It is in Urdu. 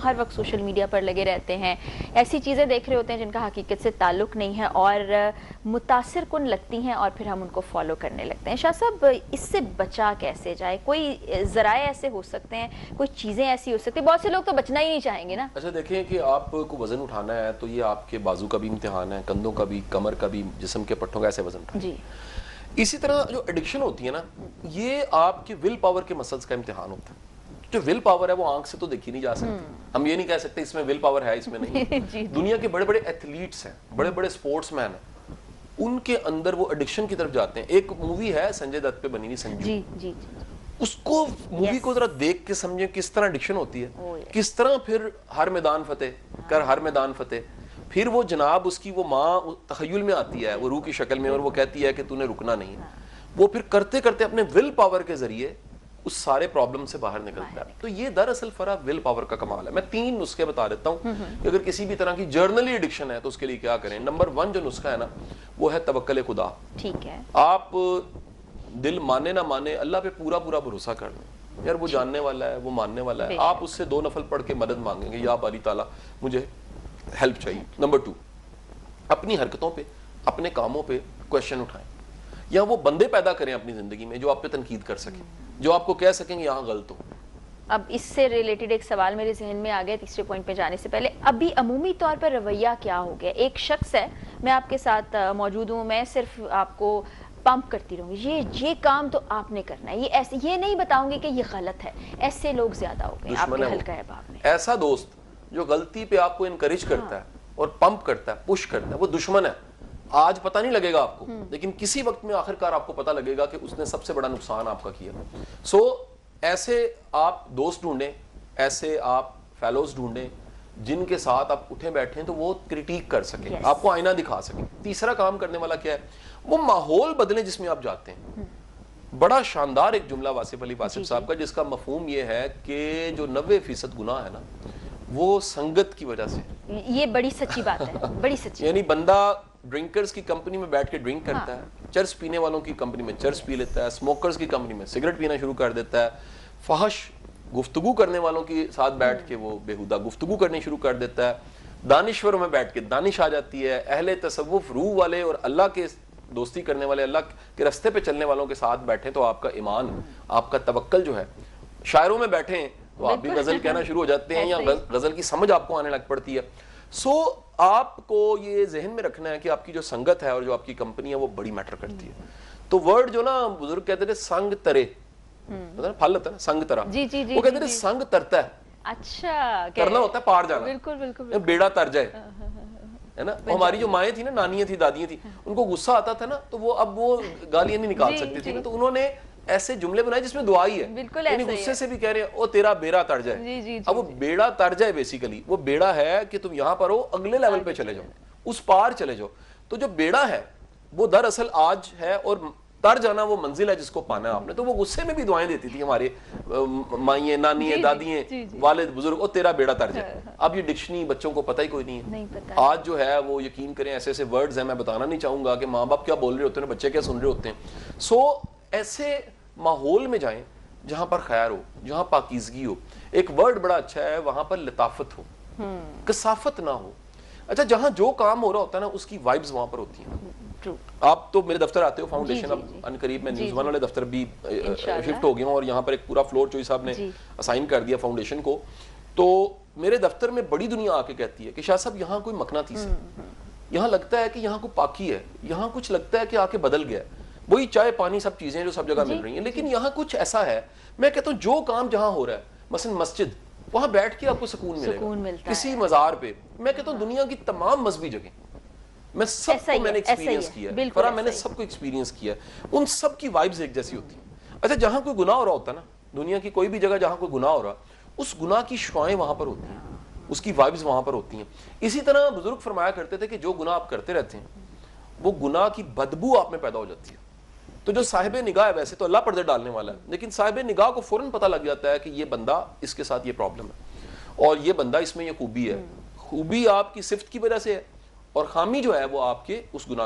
ہر وقت سوشل میڈیا پر لگے رہتے ہیں, ایسی چیزیں دیکھ رہے ہوتے ہیں جن کا حقیقت سے تعلق نہیں ہے اور متاثر کن لگتی ہیں اور پھر ہم ان کو فالو کرنے لگتے ہیں. شاہ صاحب, اس سے بچا کیسے جائے؟ کوئی ذرائع ایسے ہو سکتے ہیں, کوئی چیزیں ایسی ہو سکتی ہیں؟ بہت سے لوگ تو بچنا ہی نہیں چاہیں گے نا. اچھا دیکھیں کہ آپ کو وزن اٹھانا ہے تو یہ آپ کے بازو کا بھی امتحان ہے, کندھوں کا بھی, کمر کا بھی, جسم کے پٹھوں کا ایسے وزن اٹھائیں. جی. اسی طرح جو ایڈکشن ہوتی ہے نا, یہ آپ کے ول پاور کے مسلز کا امتحان ہوتا ہے. جو ول پاور ہے وہ آنکھ سے تو دیکھی نہیں جا سکتی. ہم یہ نہیں کہہ سکتے اس میں ول پاور ہے, اس میں نہیں. دنیا کے بڑے بڑے ایتھلیٹس ہیں, بڑے بڑے سپورٹس مین ہیں, ان کے اندر وہ ایڈکشن کی طرف جاتے ہیں. ایک مووی ہے سنجے دت پہ بنی ہوئی, سنجو. جی جی. اس کو مووی کو ذرا دیکھ کے سمجھیں کس طرح ایڈکشن ہوتی ہے, کس طرح پھر ہر میدان فتح کر ہر میدان فتح. پھر وہ جناب اس کی وہ ماں تخیل میں آتی ہے, وہ روح کی شکل میں, اور وہ کہتی ہے کہ تو نے رکنا نہیں. وہ پھر کرتے کرتے اپنے ول پاور کے ذریعے اس سارے پرابلم سے باہر نکلتا ہے. تو یہ دراصل فرق ول پاور کا کمال ہے. میں 3 نسخے بتا دیتا ہوں کہ اگر کسی بھی طرح کی جرنلی ایڈکشن ہے تو اس کے لیے کیا کریں. نمبر 1 جو نسخہ ہے نا, وہ ہے توکل خدا. ٹھیک ہے. آپ دل مانے نہ مانے اللہ پہ پورا پورا بھروسہ کر لیں. یار وہ جاننے والا ہے, وہ ماننے والا ہے. آپ اس سے 2 نفل پڑھ کے مدد مانگیں گے, یا باری تعالیٰ مجھے ہیلپ چاہیے. نمبر 2, اپنی حرکتوں پہ, اپنے کاموں پہ کویشچن اٹھائیں, یا وہ بندے پیدا کریں اپنی زندگی میں جو آپ پہ تنقید کر سکیں, جو آپ کو کہہ سکیں یہاں غلط ہو. اب اس سے ریلیٹڈ ایک سوال میرے ذہن میں آ گیا تیسرے پوائنٹ پہ جانے سے پہلے. ابھی عمومی طور پر رویہ کیا ہو گیا؟ ایک شخص ہے, میں آپ کے ساتھ موجود ہوں, میں صرف آپ کو پمپ کرتی رہوں گی, یہ کام تو آپ نے کرنا ہے, یہ نہیں بتاؤں گی کہ یہ غلط ہے. ایسے لوگ زیادہ ہو گئے آپ کے حلقہ احباب میں. ایسا دوست جو غلطی پہ آپ کو انکریج کرتا ہے اور پمپ کرتا ہے, پش کرتا ہے, وہ دشمن ہے. آج پتہ نہیں لگے گا آپ کو, لیکن کسی وقت میں آخرکار آپ کو پتہ لگے گا کہ اس نے سب سے بڑا نقصان آپ کا کیا. سو ایسے آپ دوست ڈھونڈیں, ایسے آپ فیلوز ڈھونڈیں جن کے ساتھ آپ اٹھیں بیٹھیں تو وہ کرٹیک کر سکیں, آپ کو آئینہ دکھا سکیں. تیسرا کام کرنے والا کیا ہے, وہ ماحول بدلیں جس میں آپ جاتے ہیں. بڑا شاندار ایک جملہ واصف علی واصف صاحب کا, جس کا مفہوم یہ ہے کہ جو 90% گناہ ہے نا, وہ سنگت کی وجہ سے. یہ بڑی سچی بات ہے, بڑی سچی. یعنی بندہ ڈرنکرز کی کمپنی میں بیٹھ کے ڈرنک کرتا ہے, چرس پینے والوں کی کمپنی میں چرس پی لیتا ہے, اسموکرز کی کمپنی میں سگریٹ پینا شروع کر دیتا ہے, فحش گفتگو کرنے والوں کے ساتھ بیٹھ کے وہ بےہودہ گفتگو کرنی شروع کر دیتا ہے, دانشوروں میں بیٹھ کے دانش آ جاتی ہے, اہل تصوف روح والے اور اللہ کے دوستی کرنے والے, اللہ کے رستے پہ چلنے والوں کے ساتھ بیٹھیں تو آپ کا ایمان, آپ کا توکل جو ہے, شاعروں میں بیٹھیں تو آپ بھی غزل کہنا شروع ہو جاتے ہیں, یا غزل کی سمجھ آپ کو آنے لگ پڑتی ہے. سو آپ کو یہ ذہن میں رکھنا ہے کہ آپ کی جو سنگت ہے اور جو آپ کی کمپنی ہے وہ بڑی میٹر کرتی ہے. تو ورڈ جو نا بزرگ کہتے تھے سنگ ترے, پھل ہوتا ہے نا سنگ ترا, وہ کہتے تھے سنگ ترتا ہے. اچھا, ترنا ہوتا ہے پار جانا, بالکل بالکل, بیڑا تر جائے, ہے نا. ہماری جو مائیں تھی نا, نانیاں تھی, دادیاں تھی, ان کو غصہ آتا تھا نا تو وہ اب وہ گالیاں نہیں نکال سکتی تھی نا, تو انہوں نے ایسے جملے بنائے جس میں دعائی ہے, یعنی غصے سے بھی کہہ رہے ہیں او تیرا بیڑا تر جائے. اب وہ بیڑا تر جائے بیسیکلی وہ بیڑا ہے کہ تم یہاں پر ہو, اگلے لیول پہ چلے جاؤ, اس پار چلے جاؤ. تو جو بیڑا ہے وہ دراصل آج ہے, اور تر جانا وہ منزل ہے جس کو پانا ہے آپ نے. تو وہ غصے میں بھی دعائیں دیتی تھی ہمارے مائیں, نانیاں, دادیاں, والد, بزرگ, او تیرا بیڑا تر جائے. اب یہ ڈکشنری بچوں کو پتہ ہی کوئی نہیں ہے. آج جو ہے وہ یقین کریں ایسے ایسے ورڈز ہیں, میں بتانا نہیں چاہوں گا کہ ماں باپ کیا بول رہے ہوتے ہیں, بچے کیا سن رہے ہوتے ہیں. سو ایسے ماحول میں جائیں جہاں پر خیر ہو, جہاں پاکیزگی ہو. ایک ورڈ بڑا اچھا ہے, وہاں پر لطافت ہو, کثافت نہ ہو. اچھا, جہاں جو کام ہو رہا ہوتا ہے نا اس کی وائبز وہاں پر ہوتی ہیں. آپ تو میرے دفتر آتے ہو فاؤنڈیشن, اب ان قریب میں نیوز ون والے دفتر بھی شفٹ ہو گیا ہوں, اور یہاں پر ایک پورا فلور چوئی صاحب نے اسائن کر دیا فاؤنڈیشن کو. تو میرے دفتر میں بڑی دنیا آ کے کہتی ہے کہ شاہ صاحب یہاں کوئی مقناطیس ہے, یہاں لگتا ہے کہ یہاں کوئی پاکی ہے, یہاں کچھ لگتا ہے کہ آ کے بدل گیا ہے. وہی چائے پانی سب چیزیں جو سب جگہ مل رہی ہیں, لیکن یہاں کچھ ایسا ہے. میں کہتا ہوں جو کام جہاں ہو رہا ہے, مثلا مسجد, وہاں بیٹھ کے آپ کو سکون ملے گا. کسی مزار پہ, میں کہتا ہوں دنیا کی تمام مذہبی جگہیں, میں سب کو میں نے ایکسپیرینس کیا ہے, فرا میں نے سب کو ایکسپیرینس کیا ہے, ان سب کی وائبز ایک جیسی ہوتی ہیں. اچھا, جہاں کوئی گناہ ہو رہا ہوتا ہے نا, دنیا کی کوئی بھی جگہ جہاں کوئی گناہ ہو رہا, اس گناہ کی شعائیں وہاں پر ہوتی ہیں, اس کی وائبز وہاں پر ہوتی ہیں. اسی طرح بزرگ فرمایا کرتے تھے کہ جو گناہ آپ کرتے رہتے ہیں وہ گناہ کی بدبو آپ میں پیدا ہو جاتی ہے. تو جو صاحب نگاہ ہے, ویسے تو اللہ پردے ڈالنے والا ہے, لیکن صاحب نگاہ کو فوراً پتہ لگ جاتا ہے کہ یہ بندہ, اس کے ساتھ یہ پرابلم ہے, اور یہ بندہ اس میں یہ خوبی ہے. خوبی آپ کی صفت کی وجہ سے ہے, اور خامی جو ہے وہ آپ کے اس گناہ